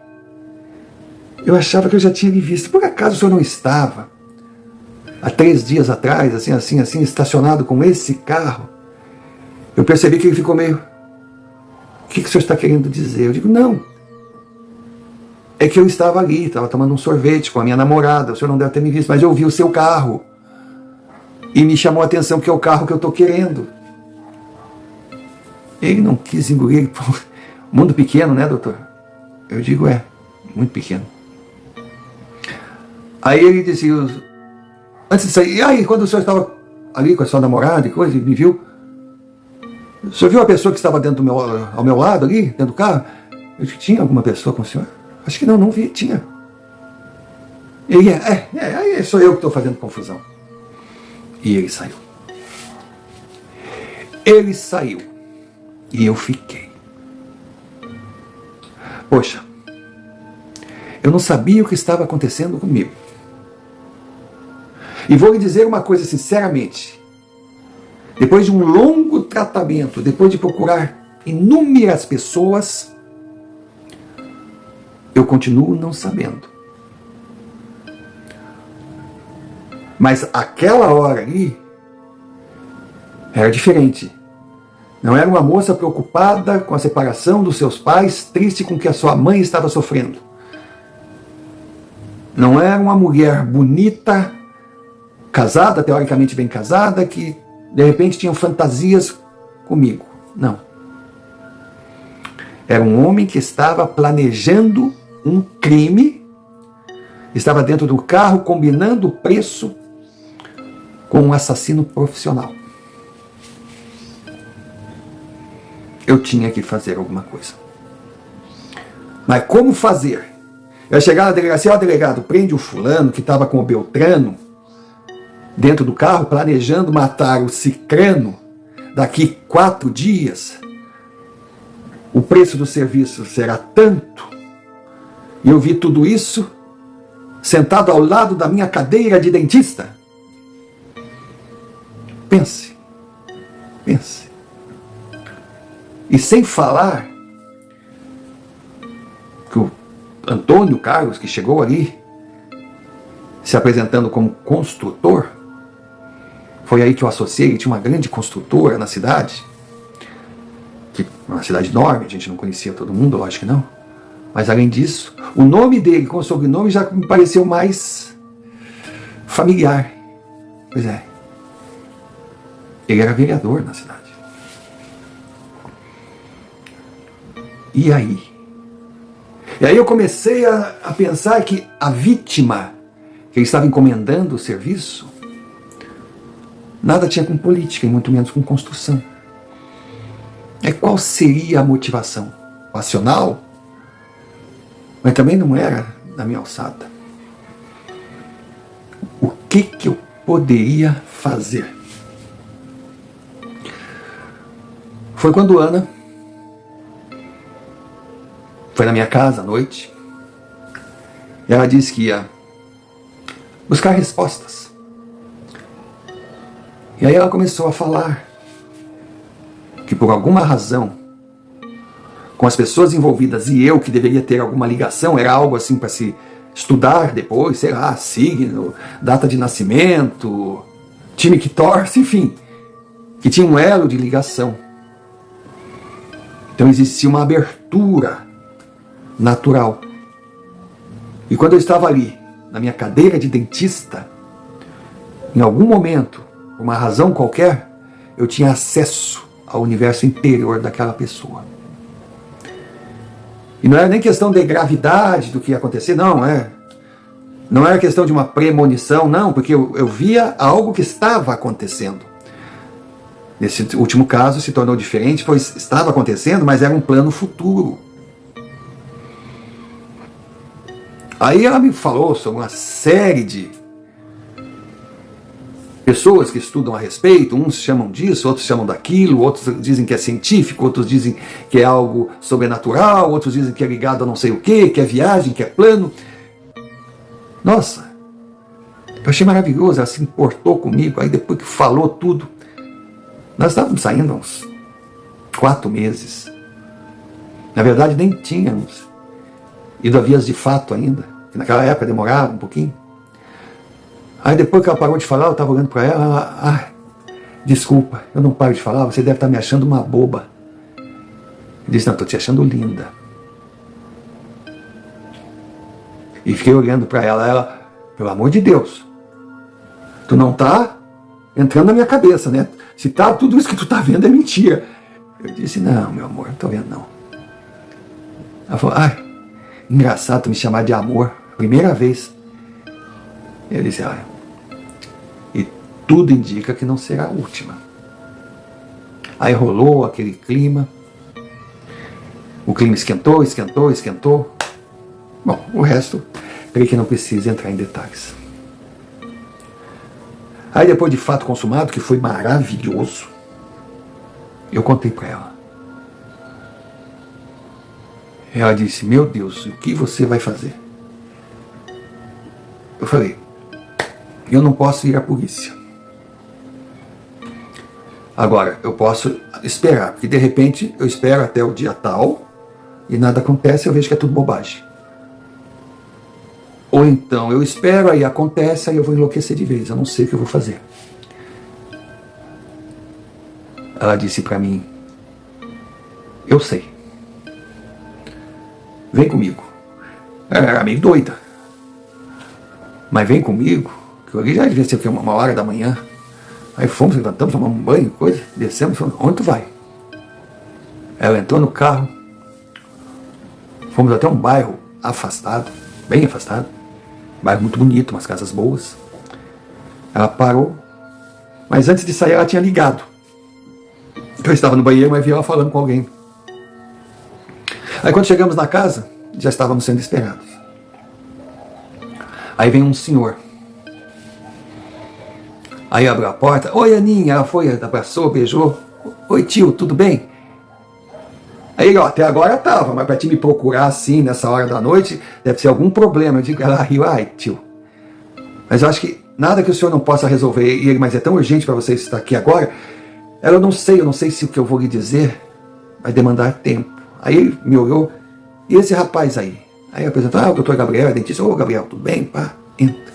eu achava que eu já tinha lhe visto. Por acaso o senhor não estava há 3 dias atrás, assim, estacionado com esse carro? Eu percebi que ele ficou meio... O que o senhor está querendo dizer? Eu digo, não. É que eu estava ali, estava tomando um sorvete com a minha namorada, o senhor não deve ter me visto, mas eu vi o seu carro. E me chamou a atenção que é o carro que eu estou querendo. Ele não quis engolir. Mundo pequeno, né, doutor? Eu digo, muito pequeno. Aí ele disse, antes de sair, e aí, quando o senhor estava ali com a sua namorada e coisa, e me viu, o senhor viu a pessoa que estava ao meu lado ali, dentro do carro? Eu disse, tinha alguma pessoa com o senhor? Acho que não vi, tinha. Ele, aí sou eu que estou fazendo confusão. E ele saiu. Ele saiu. E eu fiquei. Poxa, eu não sabia o que estava acontecendo comigo. E vou lhe dizer uma coisa sinceramente. Depois de um longo tratamento, depois de procurar inúmeras pessoas, eu continuo não sabendo. Mas aquela hora ali era diferente. Não era uma moça preocupada com a separação dos seus pais, triste com o que a sua mãe estava sofrendo. Não era uma mulher bonita, casada, teoricamente bem casada, que de repente tinha fantasias comigo. Não. Era um homem que estava planejando um crime, estava dentro do carro combinando o preço com um assassino profissional. Eu tinha que fazer alguma coisa. Mas como fazer? Eu chegar na delegacia, ó, delegado, prende o fulano que estava com o Beltrano dentro do carro, planejando matar o Cicrano daqui 4 dias. O preço do serviço será tanto. E eu vi tudo isso sentado ao lado da minha cadeira de dentista. Pense. Pense. E sem falar que o Antônio Carlos, que chegou ali, se apresentando como construtor, foi aí que eu associei, tinha uma grande construtora na cidade, que uma cidade enorme, a gente não conhecia todo mundo, eu acho que não. Mas além disso, o nome dele com o sobrenome já me pareceu mais familiar. Pois é, ele era vereador na cidade. E aí? E aí eu comecei a pensar que a vítima que ele estava encomendando o serviço nada tinha com política e muito menos com construção. E qual seria a motivação? Passional? Mas também não era da minha alçada. O que eu poderia fazer? Foi quando Ana foi na minha casa à noite e ela disse que ia buscar respostas. E aí ela começou a falar que por alguma razão, com as pessoas envolvidas e eu que deveria ter alguma ligação, era algo assim para se estudar depois, sei lá, signo, data de nascimento, time que torce, enfim, que tinha um elo de ligação. Então existia uma abertura natural. E quando eu estava ali, na minha cadeira de dentista, em algum momento, por uma razão qualquer, eu tinha acesso ao universo interior daquela pessoa. E não era nem questão de gravidade do que ia acontecer, não é. Não era questão de uma premonição, não, porque eu via algo que estava acontecendo. Nesse último caso se tornou diferente, pois estava acontecendo, mas era um plano futuro. Aí ela me falou sobre uma série de pessoas que estudam a respeito, uns chamam disso, outros chamam daquilo, outros dizem que é científico, outros dizem que é algo sobrenatural, outros dizem que é ligado a não sei o que é viagem, que é plano. Nossa, eu achei maravilhoso, ela se importou comigo, aí depois que falou tudo, nós estávamos saindo há uns 4 meses. Na verdade nem tínhamos ido a vias de fato ainda, que naquela época demorava um pouquinho. Aí depois que ela parou de falar, eu estava olhando para ela, desculpa, eu não paro de falar, você deve estar me achando uma boba. Eu disse, não, estou te achando linda. E fiquei olhando para ela, pelo amor de Deus, tu não está entrando na minha cabeça, né? Se tá, tudo isso que tu está vendo é mentira. Eu disse, não, meu amor, não estou vendo não. Ela falou, engraçado tu me chamar de amor, primeira vez. Eu disse, e tudo indica que não será a última. Aí rolou aquele clima. O clima esquentou, esquentou, esquentou. Bom, o resto, creio que não precisa entrar em detalhes. Aí depois de fato consumado, que foi maravilhoso, eu contei para ela. Ela disse, meu Deus, o que você vai fazer? Eu falei, eu não posso ir à polícia. Agora, eu posso esperar, porque de repente eu espero até o dia tal e nada acontece, eu vejo que é tudo bobagem. Ou então eu espero, aí acontece, aí eu vou enlouquecer de vez, eu não sei o que eu vou fazer. Ela disse para mim, eu sei. Vem comigo. Ela era meio doida. Mas vem comigo, que eu já devia ser 1h da manhã. Aí fomos, levantamos, tomamos um banho, coisa, descemos, falamos, onde tu vai? Ela entrou no carro, fomos até um bairro afastado, bem afastado, bairro muito bonito, umas casas boas. Ela parou, mas antes de sair ela tinha ligado. Eu estava no banheiro, mas vi ela falando com alguém. Aí quando chegamos na casa, já estávamos sendo esperados. Aí vem um senhor. Aí abriu a porta. Oi, Aninha. Ela foi, abraçou, beijou. Oi, tio, tudo bem? Aí, ó, até agora estava, mas para te me procurar assim, nessa hora da noite, deve ser algum problema. Eu digo, ela riu, ai, tio. Mas eu acho que nada que o senhor não possa resolver, e ele, mas é tão urgente para você estar aqui agora. Ela, eu não sei se o que eu vou lhe dizer vai demandar tempo. Aí ele me olhou, e esse rapaz aí? Aí apresentou, o doutor Gabriel, é dentista. Ô, Gabriel, tudo bem? Pá, entra.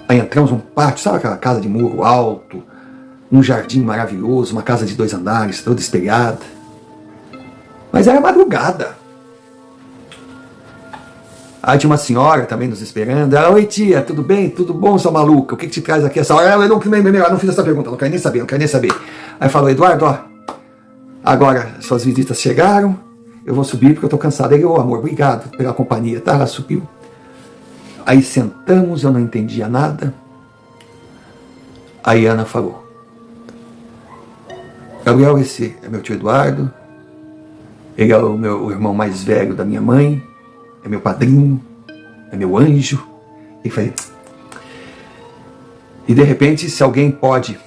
Aí entramos num pátio, sabe aquela casa de muro alto, um jardim maravilhoso, uma casa de 2 andares, toda espelhada. Mas era madrugada. Aí tinha uma senhora também nos esperando. Ela, oi tia, tudo bem? Tudo bom, sua maluca? O que te traz aqui essa hora? Ela, não fiz essa pergunta, não quero nem saber. Aí falou, Eduardo, ó, agora suas visitas chegaram, eu vou subir porque eu tô cansado. Ele, amor, obrigado pela companhia, tá? Ela subiu. Aí sentamos, eu não entendia nada. Aí Ana falou, Gabriel, esse é meu tio Eduardo, ele é o irmão mais velho da minha mãe, é meu padrinho, é meu anjo. E falei, e de repente, se alguém pode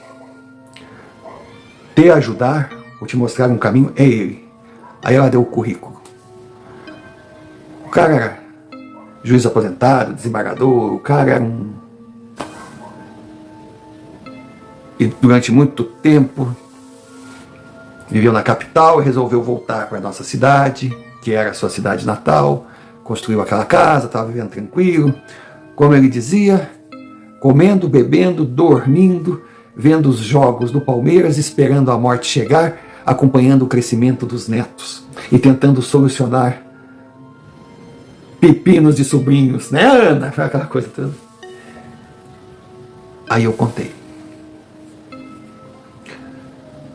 te ajudar ou te mostrar um caminho, é ele. Aí ela deu o currículo. O cara era juiz aposentado, desembargador, o cara era um... E durante muito tempo viveu na capital e resolveu voltar para a nossa cidade, que era a sua cidade natal, construiu aquela casa, estava vivendo tranquilo, como ele dizia, comendo, bebendo, dormindo, vendo os jogos do Palmeiras, esperando a morte chegar, acompanhando o crescimento dos netos e tentando solucionar pepinos de sobrinhos, né, Ana? Foi aquela coisa toda. Aí eu contei.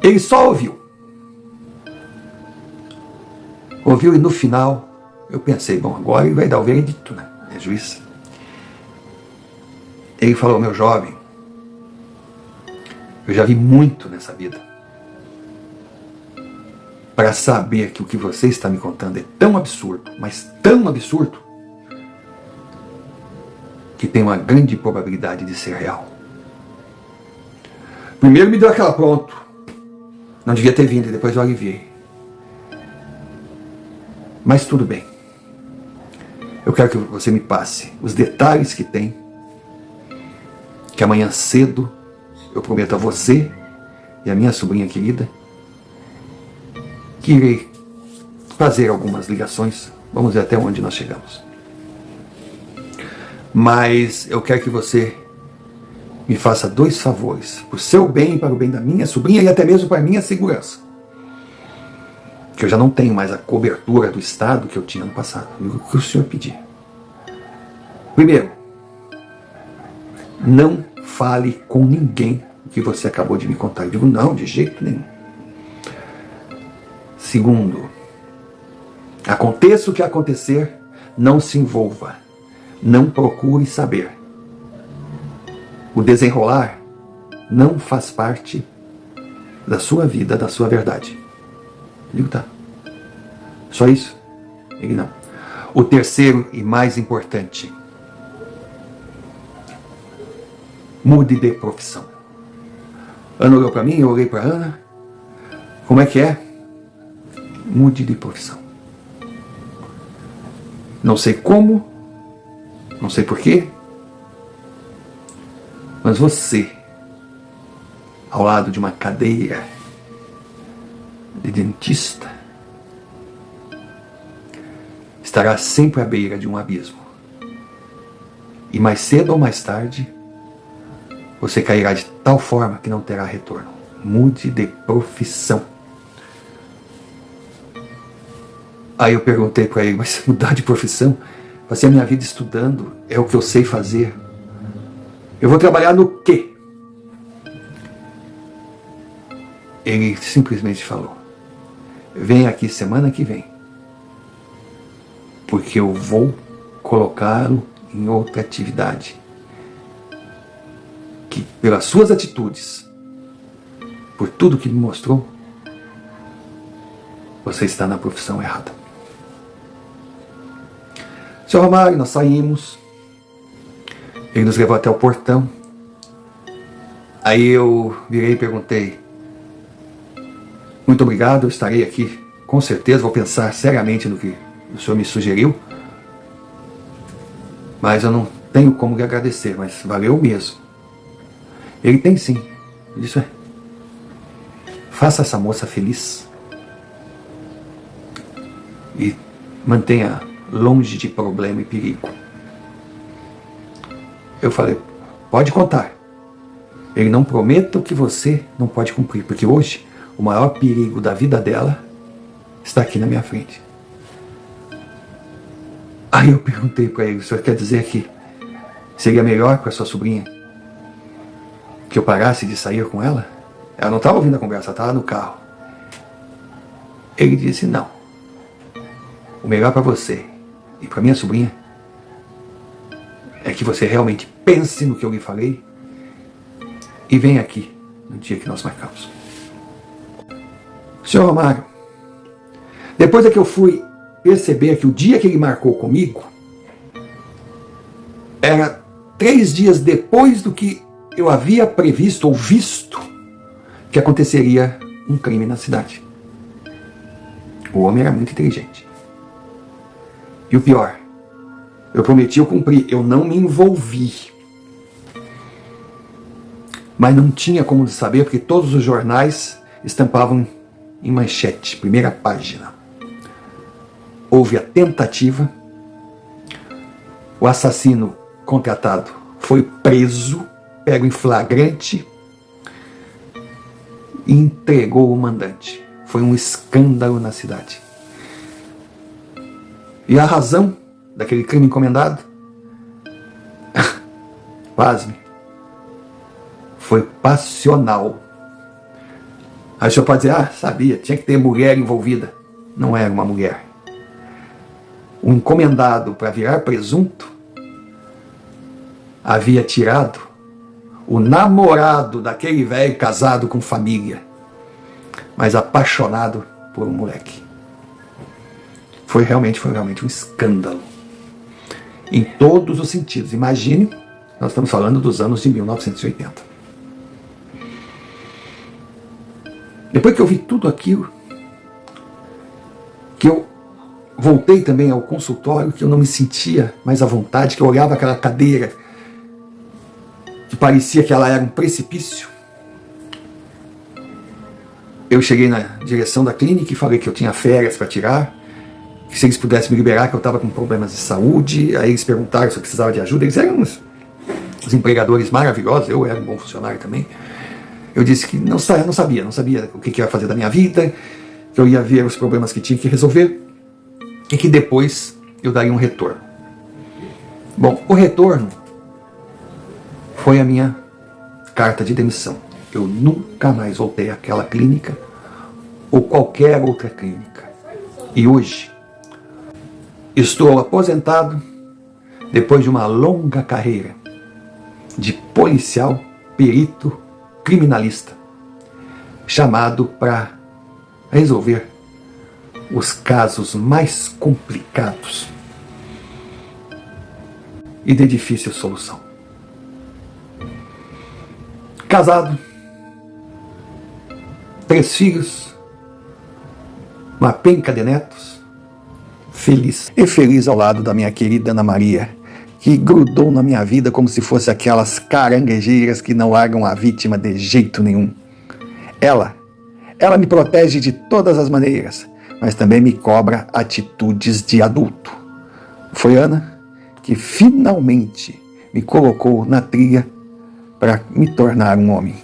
Ele só ouviu. Ouviu e no final eu pensei, bom, agora ele vai dar o veredito, né? É juiz. Ele falou, meu jovem, eu já vi muito nessa vida para saber que o que você está me contando é tão absurdo, mas tão absurdo, que tem uma grande probabilidade de ser real. Primeiro me deu aquela, pronto, não devia ter vindo, e depois eu aliviei. Mas tudo bem. Eu quero que você me passe os detalhes que tem, que amanhã cedo eu prometo a você e a minha sobrinha querida que irei fazer algumas ligações. Vamos ver até onde nós chegamos. Mas eu quero que você me faça 2 favores, por seu bem e para o bem da minha sobrinha e até mesmo para a minha segurança. Que eu já não tenho mais a cobertura do Estado que eu tinha no passado. O que o senhor pedir? Primeiro, não fale com ninguém o que você acabou de me contar. Eu digo, não, de jeito nenhum. Segundo, aconteça o que acontecer, não se envolva. Não procure saber. O desenrolar não faz parte da sua vida, da sua verdade. Eu digo, tá. Só isso? Ele, não. O terceiro e mais importante, mude de profissão. Ana olhou para mim, eu olhei para Ana. Como é que é? Mude de profissão. Não sei como, não sei porquê, mas você, ao lado de uma cadeira de dentista, estará sempre à beira de um abismo. E mais cedo ou mais tarde, você cairá de tal forma que não terá retorno. Mude de profissão. Aí eu perguntei para ele, mas mudar de profissão? Passei a minha vida estudando, é o que eu sei fazer. Eu vou trabalhar no quê? Ele simplesmente falou, vem aqui semana que vem. porque eu vou colocá-lo em outra atividade. Que pelas suas atitudes, por tudo que me mostrou, você está na profissão errada. Senhor Romário, nós saímos. Ele nos levou até o portão. Aí eu virei e perguntei: muito obrigado, eu estarei aqui. Com certeza vou pensar seriamente no que o senhor me sugeriu. Mas eu não tenho como lhe agradecer, mas valeu mesmo. Ele tem sim. Isso é. Faça essa moça feliz. E mantenha longe de problema e perigo. Eu falei: pode contar. Ele não prometa o que você não pode cumprir, porque hoje o maior perigo da vida dela está aqui na minha frente. Aí eu perguntei para ele: o senhor quer dizer que seria melhor para sua sobrinha que eu parasse de sair com ela? Ela não estava ouvindo a conversa, estava no carro. Ele disse: não. O melhor para você e para minha sobrinha é que você realmente pense no que eu lhe falei e venha aqui no dia que nós marcamos. Senhor Romário, depois é que eu fui perceber que o dia que ele marcou comigo era 3 dias depois do que eu havia previsto ou visto que aconteceria um crime na cidade. O homem era muito inteligente. E o pior, eu prometi, eu cumpri, eu não me envolvi. Mas não tinha como saber, porque todos os jornais estampavam em manchete, primeira página. Houve a tentativa, o assassino contratado foi preso, pego em flagrante e entregou o mandante. Foi um escândalo na cidade. E a razão daquele crime encomendado, pasme, foi passional. Aí o senhor pode dizer: sabia, tinha que ter mulher envolvida. Não era uma mulher. O encomendado para virar presunto havia tirado o namorado daquele velho casado com família, mas apaixonado por um moleque. Foi realmente um escândalo. Em todos os sentidos. Imagine, nós estamos falando dos anos de 1980. Depois que eu vi tudo aquilo, que eu voltei também ao consultório, que eu não me sentia mais à vontade, que eu olhava aquela cadeira, que parecia que ela era um precipício. Eu cheguei na direção da clínica e falei que eu tinha férias para tirar, que se eles pudessem me liberar, que eu estava com problemas de saúde. Aí eles perguntaram se eu precisava de ajuda. Eles eram uns empregadores maravilhosos, eu era um bom funcionário também. Eu disse que não sabia o que eu ia fazer da minha vida, que eu ia ver os problemas que tinha que resolver e que depois eu daria um retorno. Bom, o retorno foi a minha carta de demissão. Eu nunca mais voltei àquela clínica ou qualquer outra clínica. E hoje estou aposentado depois de uma longa carreira de policial, perito, criminalista, chamado para resolver os casos mais complicados e de difícil solução. Casado, 3 filhos, uma penca de netos, feliz. E feliz ao lado da minha querida Ana Maria, que grudou na minha vida como se fosse aquelas caranguejeiras que não largam a vítima de jeito nenhum. Ela me protege de todas as maneiras, mas também me cobra atitudes de adulto. Foi Ana que finalmente me colocou na trilha para me tornar um homem.